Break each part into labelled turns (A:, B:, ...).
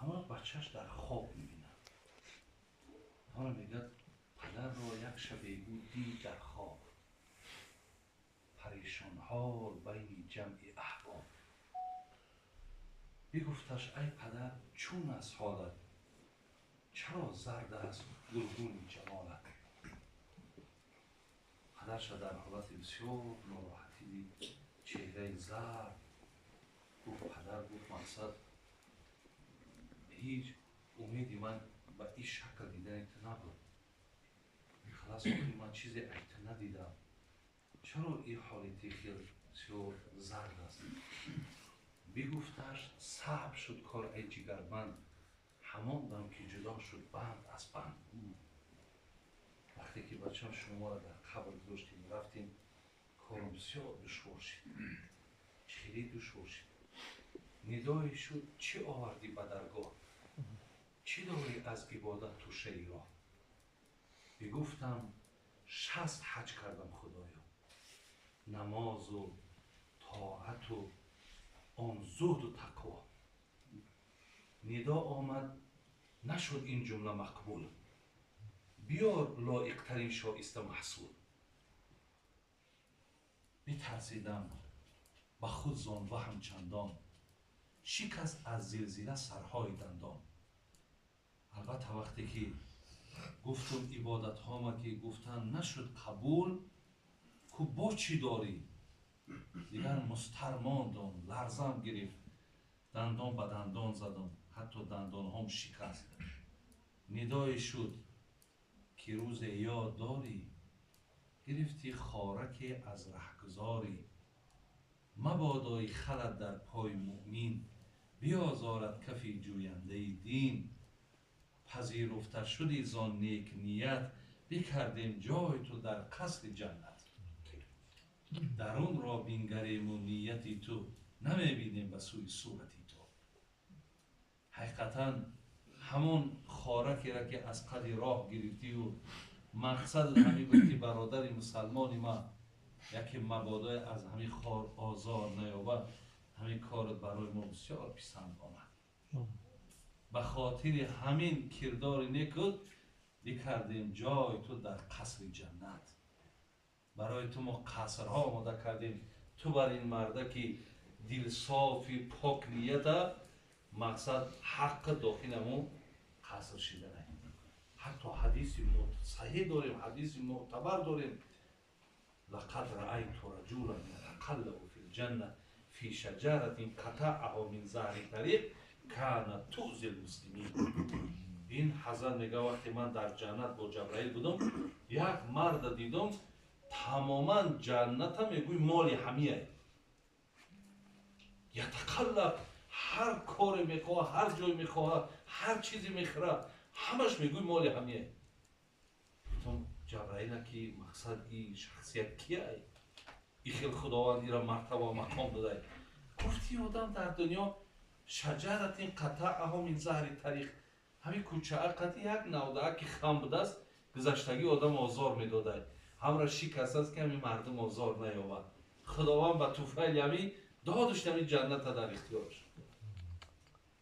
A: همون بچهش در خواب میبینه. همون میگه پدر را یک شبه بود دید در خواب، پریشان حال بین جمع احباب. بگفتش ای پدر چون از حالت، چرا زرد است گلگون جمالت؟ پدرش در حالت بسیار ناراحتی دید، چهره زرد. گفت پدر، گفت مقصد هیچ امیدی من به این شکل دیدن نبود. خلاص آخی من چیزی ایت ندیدم، چرا این حالتی خیلی بسیار زرد است؟ بگفتش صعب شد کار ای جگرمند، همان دم که جدا شد بند از بند. وقتی که بچه شما را در قبر گذاشتیم رفتیم، کارم بسیار دشوار شد، خیلی دشوار شد. ندای شد چه آوردی به درگاه، چی داری از عبادت تو شیرا؟ بگفتم 60 حج کردم خدایا، نماز و طاعت و آن زهد و تقوا. ندا آمد نشد این جمله مقبول، بیار لایق ترین شایسته محصول. بترسیدم به خود زان وهم چندان، شکست از زلزله سرهای دندان. البته وقتی که گفتم عبادت ها که گفتن نشد قبول، که با چی داری؟ دیگر مسترماندم، لرزم گرفت، دندان به دندان زدم، حتی دندان هم شکست. ندای شد که روز یاد داری، گرفتی خارک از رهگذاری. مبادای خلد در پای مؤمن، بیازارد کفی جوینده دین. پذیرفته شدی زان نیک نیت، بکردیم جای تو در قصر جنت. درون را بینگریم و نیتی تو، نمیبینیم به سوی صورتی تو. حقیقتا همون خارکی را که از قد راه گرفتی و مقصد همین گفتی برادر مسلمانی ما یکی مبادای از همین خار آزار نیابد، همین کارت برای ما بسیار پسند آمد. به خاطر همین کردار نیکت بکردیم جای تو در قصر جنت. برای تو ما قصرها آماده کردیم، تو بر این مرده که دل صافی پاک نیت، مقصد حق داخلمون قصر شدنه. حتی حدیث صحیح داریم، حدیث معتبر داریم. لقد رأیت رجلا یتقلب فی الجنة فی شجرة قطعها من ظهر طریق کان تؤذی المسلمین. این حضرت میگه وقتی من در جنت با جبرائیل بودم، یک مرد دیدم تماما جنت میگوی مال همیه، یتقلب، هر کاری میخواه، هر جای میخواه، هر چیزی میخواه، همش میگوی مال همیه. گفتم جبرائیل که مقصد این شخصیت کیه؟ این خیلی خداوند را مرتبه و مقام داده. گفتی آدم در دنیا شجرت قطعها من ظهر طریق، همین کوچه قطعی یک نوده که خم بوده است، گذشتگی آدم آزار میداده، همرا شکست است که همین مردم آزار نیابد. خداوند به توفیل یمی دادش همین جنت در اختیارش.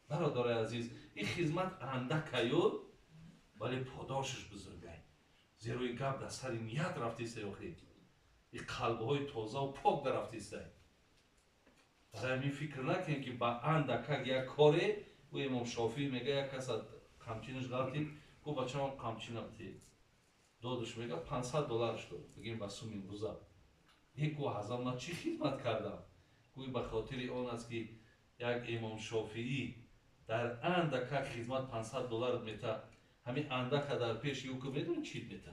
A: برادر عزیز، این خدمت اندک ایود ولی پاداشش بزرگه. زیرا این گپ در سر نیت رفتیسته آخری، این قلبهای تازه و پاک در رفتیسته. برای همین فکر نکنید که با اندک یک کاری، و امام شافعی میگه یک کس قمچینش غلطی، گو بچه هم قمچین غلطی دادش، میگه $500 داد، بگیم به سوم امروزه. یک گو حضرت من چی خدمت کردم؟ گوی به خاطر آن است که یک امام شافعی در اندک خدمت $500 میته، همین اندک در پیش یو که میدون چید میته.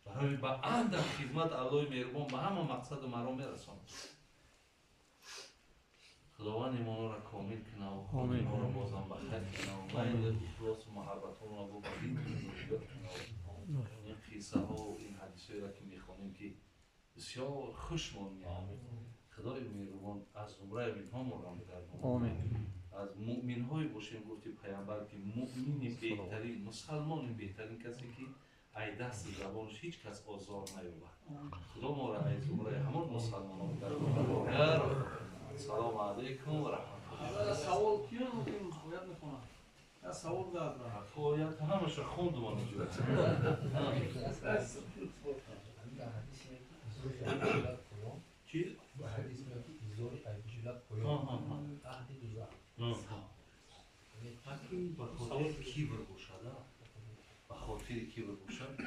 A: برای با اندک خدمت الله مهربان به همه مقصد مرا میرساند. خداوند ایمان را کامل کنه و ما را بازم بخیر کنه و میل اخلاص و محبت را با بدین کنه. این قصه ها و این حدیث را که میخوانیم که بسیار خوشمان میاد. خدای مهربان از زمره اینها ما را بگرداند. از مؤمن های باشیم. گفتی پیامبر که مؤمن بهترین، مسلمان بهترین کسی که ای دست زبانش هیچ کس آزار نیابد. خدا ما را از زمره همان مسلمانان بگرداند. سلام علیکم و رحمت الله.
B: حالا سوال کیه ممکن باید میکنم یا سوال داد را
A: باید همش خوندم آنجا. چی؟ بخاطر کیبر باشد بخاطر کیبر باشد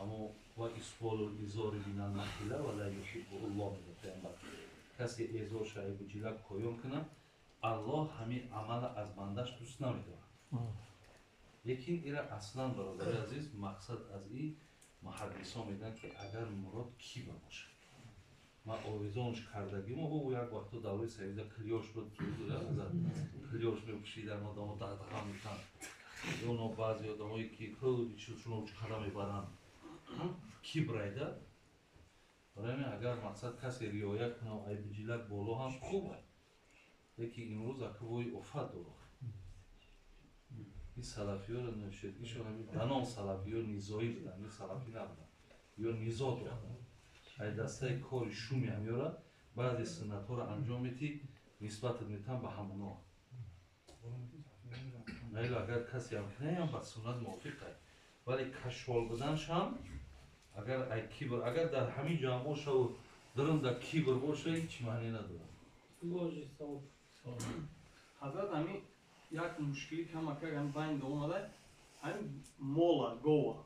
A: اما و اسفال و ایزار بینن نخیله و لا یحب الله میگه پیامبر کسی ایزار شایب و جیلک کویون کنه الله همین عمل از بندش دوست نمیداره لیکن ایره اصلا برادر عزیز مقصد از این محدثان میگن که اگر مراد کیبر باشه ما آویزونش کردگیم و او یک وقتا دوره سویزه کلیوش بود کلیوش میپوشیدن آدم دغدغه میشن یا اونو بعضی آدمایی که خیلی چیزشون کلا میبرن کیبرایده برای همین اگر مقصد کسی ریایت کنه و عیب جیلک بالا هم خوبه لیکن امروز اکبوی افت داره این سلفی ها رو نوشید ایشون همین بنام سلفی ها نیزایی بودن این سلفی نبودن یا نیزا دارن ای دسته کار شومی هم یاره بعضی سنت ها رو انجام میتی نسبت میتن به همونا نیل اگر کسی هم کنه هم با سنت موافقه ولی کشوال بودنش هم اگر ای کیبر اگر در همین جامعه شو درم در کیبر باشه هیچ معنی نداره
B: باشه سوال حضرت همین یک مشکلی که هم اگر هم باید اومده همین مولا گوه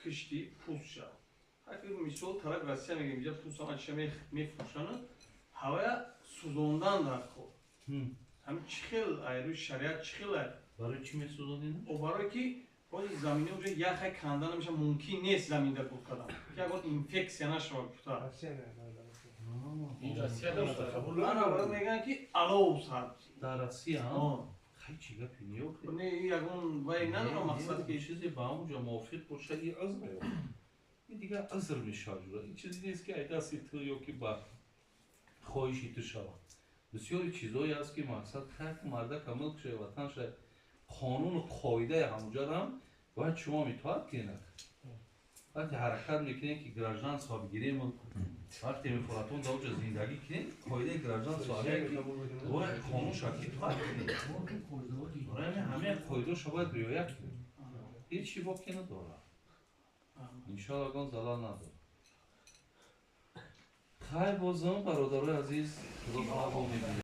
B: کشتی پوست شد اگر مثال طرف روسیه میگه اینجا پوست هم اچه میفروشنه هوای سوزوندن در خود همین چخیل ایرو شریعت چخیله
A: برای چی میسوزونین؟
B: و برای که باید زمینه اونجا یخ کندن نمیشه ممکن نیست زمین در بود کردن که اگر اینفکسیا نشود کتا
C: این راسیه داشته قبول
B: من اول میگن که علاو سرد
A: در روسیه ها خیلی چی گپی نیو که
B: نه یکون وای ندارم مقصد که
A: چیزی با اونجا موافق باشه این عذره این دیگه عذر میشه این چیزی نیست که ای دستی تو یا که با خواهشی تو شود بسیاری چیزایی هست که مقصد که مرده کامل کشه وطن شه قانون و قاعده همونجا هم باید شما میتواد کنید وقتی حرکت میکنید که گراجان صاحب گیریم وقتی میفراتون در اونجا زندگی کنید قاعده گراجان صاحب باید قانون شاکی تواد کنید برای همه قاعده شما باید رعایت کنید هیچی باقی نداره انشاءالله گان زلال نداره خیر بازم برادرای عزیز خدا خدا میبینید